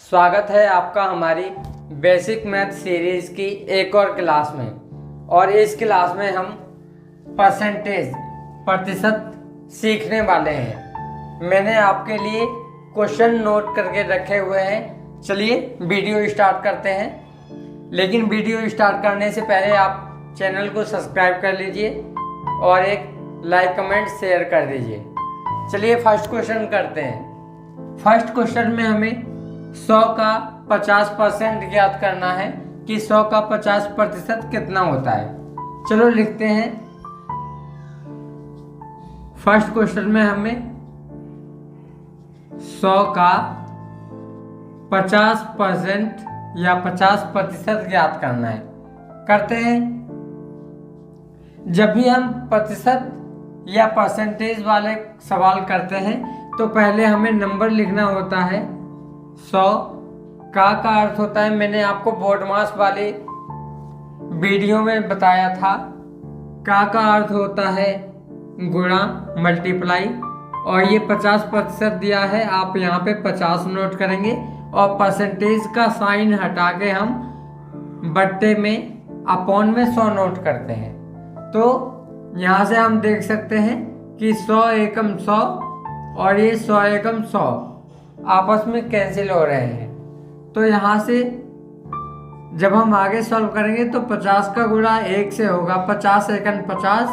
स्वागत है आपका हमारी बेसिक मैथ सीरीज़ की एक और क्लास में। और इस क्लास में हम प्रतिशत सीखने वाले हैं। मैंने आपके लिए क्वेश्चन नोट करके रखे हुए हैं। चलिए वीडियो स्टार्ट करते हैं। लेकिन वीडियो स्टार्ट करने से पहले आप चैनल को सब्सक्राइब कर लीजिए और एक लाइक कमेंट शेयर कर दीजिए। चलिए फर्स्ट क्वेश्चन करते हैं। फर्स्ट क्वेश्चन में हमें 100 का 50% ज्ञात करना है कि 100 का 50% कितना होता है। चलो लिखते हैं। फर्स्ट क्वेश्चन में हमें 100 का 50% या 50% ज्ञात करना है। करते हैं। जब भी हम प्रतिशत या परसेंटेज वाले सवाल करते हैं तो पहले हमें नंबर लिखना होता है। 100 का अर्थ होता है, मैंने आपको बोर्ड मास वाली वीडियो में बताया था। का अर्थ होता है गुणा, मल्टीप्लाई। और ये 50% दिया है, आप यहाँ पे 50 नोट करेंगे और परसेंटेज का साइन हटा के हम बट्टे में अपॉन में 100 नोट करते हैं। तो यहाँ से हम देख सकते हैं कि 100 एकम 100 और ये 100 एकम 100 आपस में कैंसिल हो रहे हैं। तो यहाँ से जब हम आगे सॉल्व करेंगे तो 50 का गुणा 1 से होगा, 50 एकम 50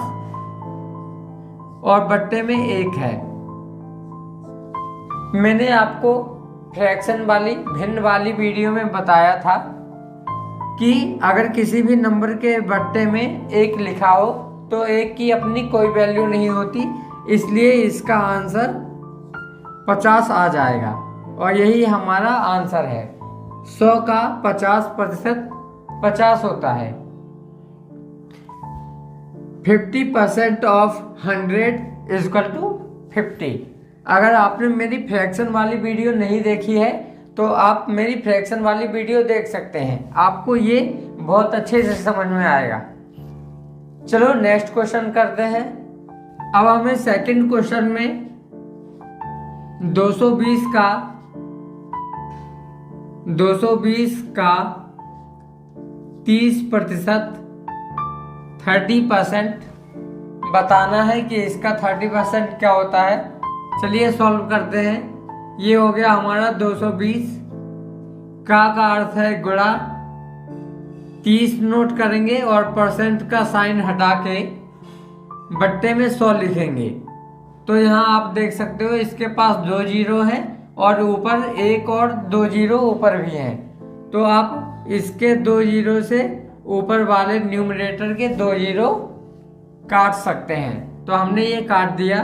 और बट्टे में 1 है। मैंने आपको फ्रैक्शन वाली भिन्न वाली वीडियो में बताया था कि अगर किसी भी नंबर के बट्टे में 1 लिखा हो तो 1 की अपनी कोई वैल्यू नहीं होती, इसलिए इसका आंसर 50 आ जाएगा और यही हमारा आंसर है। 100 का 50% 50 होता है। 50% ऑफ 100 इज इक्वल टू 50। अगर आपने मेरी फ्रैक्शन वाली वीडियो नहीं देखी है तो आप मेरी फ्रैक्शन वाली वीडियो देख सकते हैं, आपको ये बहुत अच्छे से समझ में आएगा। चलो नेक्स्ट क्वेश्चन करते हैं। अब हमें सेकंड क्वेश्चन में 220 का 30% 30% बताना है कि इसका 30% क्या होता है। चलिए सॉल्व करते हैं। ये हो गया हमारा 220। का अर्थ है गुणा, 30 नोट करेंगे और परसेंट का साइन हटा के बट्टे में 100 लिखेंगे। तो यहाँ आप देख सकते हो इसके पास 2 जीरो हैं और ऊपर 1 और 2 जीरो ऊपर भी हैं। तो आप इसके 2 जीरो से ऊपर वाले न्यूमरेटर के 2 जीरो काट सकते हैं। तो हमने ये काट दिया।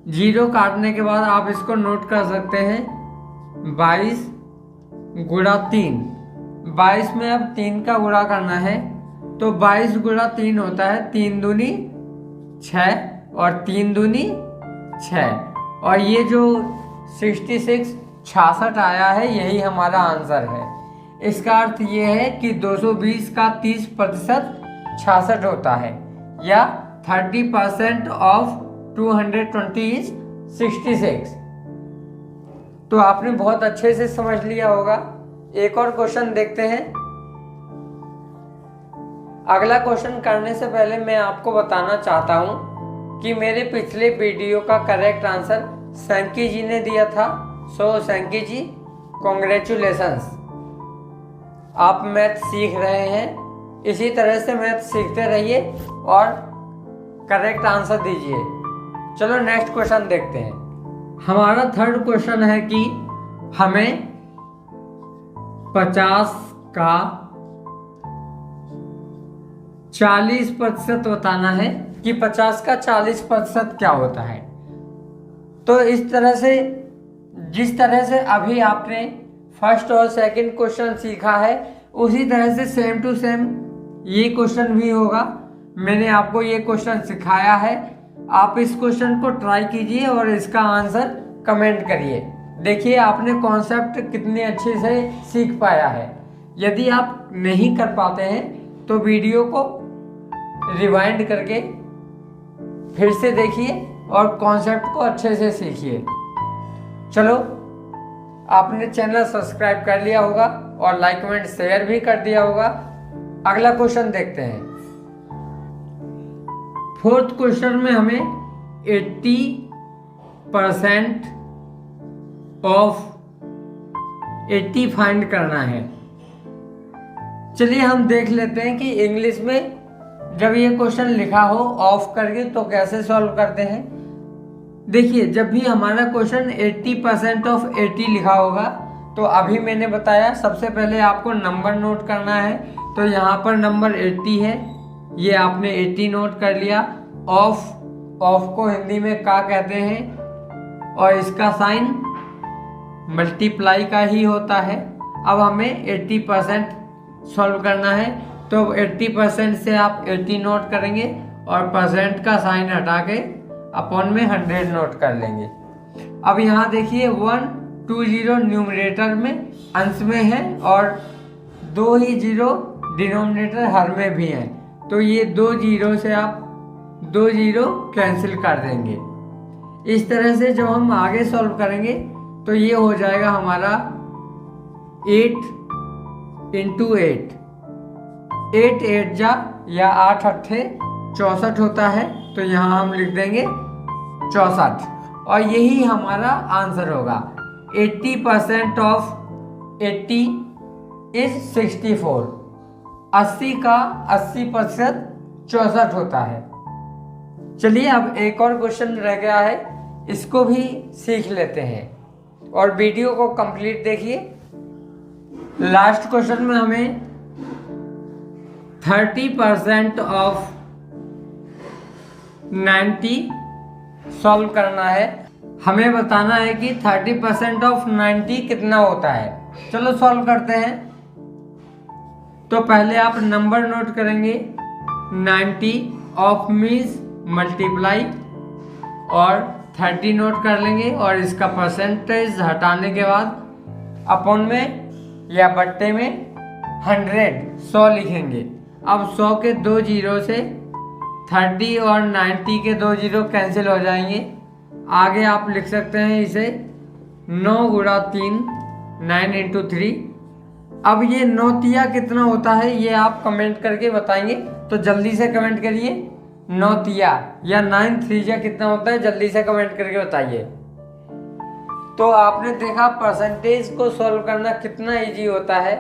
जीरो काटने के बाद आप इसको नोट कर सकते हैं। 22 गुणा 3। 22 में अब 3 का गुणा करना है तो 22 गुणा 3 होता है 3 दूनी 6 और 3 दूनी 6 और ये जो 66 आया है यही हमारा आंसर है। इसका अर्थ ये है कि 220 का 30% 66 होता है या 30% ऑफ 220 is 66। तो आपने बहुत अच्छे से समझ लिया होगा। एक और क्वेश्चन देखते हैं। अगला क्वेश्चन करने से पहले मैं आपको बताना चाहता हूं कि मेरे पिछले वीडियो का करेक्ट आंसर सैंकी जी ने दिया था। सो सैंकी जी कॉन्ग्रेचुलेशंस, आप मैथ सीख रहे हैं। इसी तरह से मैथ सीखते रहिए और करेक्ट आंसर दीजिए। चलो नेक्स्ट क्वेश्चन देखते हैं। हमारा थर्ड क्वेश्चन है कि हमें 50 का 40% बताना है कि 50 का 40% क्या होता है। तो इस तरह से जिस तरह से अभी आपने फर्स्ट और सेकंड क्वेश्चन सीखा है उसी तरह से सेम टू सेम ये क्वेश्चन भी होगा। मैंने आपको ये क्वेश्चन सिखाया है, आप इस क्वेश्चन को ट्राई कीजिए और इसका आंसर कमेंट करिए। देखिए आपने कॉन्सेप्ट कितने अच्छे से सीख पाया है। यदि आप नहीं कर पाते हैं तो वीडियो को रिवाइंड करके फिर से देखिए और कॉन्सेप्ट को अच्छे से सीखिए। चलो आपने चैनल सब्सक्राइब कर लिया होगा और लाइक कमेंट शेयर भी कर दिया होगा। अगला क्वेश्चन देखते हैं। फोर्थ क्वेश्चन में हमें 80% ऑफ 80 फाइंड करना है। चलिए हम देख लेते हैं कि इंग्लिश में जब ये क्वेश्चन लिखा हो ऑफ करके तो कैसे सॉल्व करते हैं। देखिए, जब भी हमारा क्वेश्चन 80% ऑफ 80 लिखा होगा तो अभी मैंने बताया सबसे पहले आपको नंबर नोट करना है। तो यहाँ पर नंबर 80 है, ये आपने 80 नोट कर लिया। ऑफ को हिंदी में का कहते हैं और इसका साइन मल्टीप्लाई का ही होता है। अब हमें 80% सॉल्व करना है तो 80% से आप 80 नोट करेंगे और परसेंट का साइन हटा के अपॉन में 100 नोट कर लेंगे। अब यहाँ देखिए 120 न्यूमरेटर में अंश में है और 2 ही जीरो डिनोमिनेटर हर में भी है। तो ये 2 जीरो से आप 2 जीरो कैंसिल कर देंगे। इस तरह से जब हम आगे सॉल्व करेंगे तो ये हो जाएगा हमारा 8 × 8। 8 8 जा या 8 अट्ठे 64 होता है, तो यहाँ हम लिख देंगे 64 और यही हमारा आंसर होगा। 80% ऑफ 80 इज 64। 80 का 80% 64 होता है। चलिए अब एक और क्वेश्चन रह गया है, इसको भी सीख लेते हैं और वीडियो को कंप्लीट देखिए। लास्ट क्वेश्चन में हमें 30% ऑफ 90 सॉल्व करना है। हमें बताना है कि 30% ऑफ 90 कितना होता है। चलो सॉल्व करते हैं। तो पहले आप नंबर नोट करेंगे, 90 ऑफ मीन्स मल्टीप्लाई और 30 नोट कर लेंगे और इसका परसेंटेज हटाने के बाद अपॉन में या बट्टे में 100 लिखेंगे। अब 100 के 2 जीरो से 30 और 90 के 2 जीरो कैंसिल हो जाएंगे। आगे आप लिख सकते हैं इसे 9 × 3 9 × 3। अब ये 9 तिया कितना होता है ये आप कमेंट करके बताएंगे, तो जल्दी से कमेंट करिए। 9 तिया या 9 3 कितना होता है, जल्दी से कमेंट करके बताइए। तो आपने देखा परसेंटेज को सॉल्व करना कितना इजी होता है।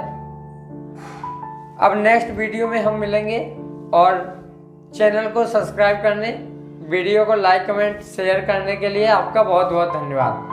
अब नेक्स्ट वीडियो में हम मिलेंगे और चैनल को सब्सक्राइब करने, वीडियो को लाइक कमेंट शेयर करने के लिए आपका बहुत बहुत धन्यवाद।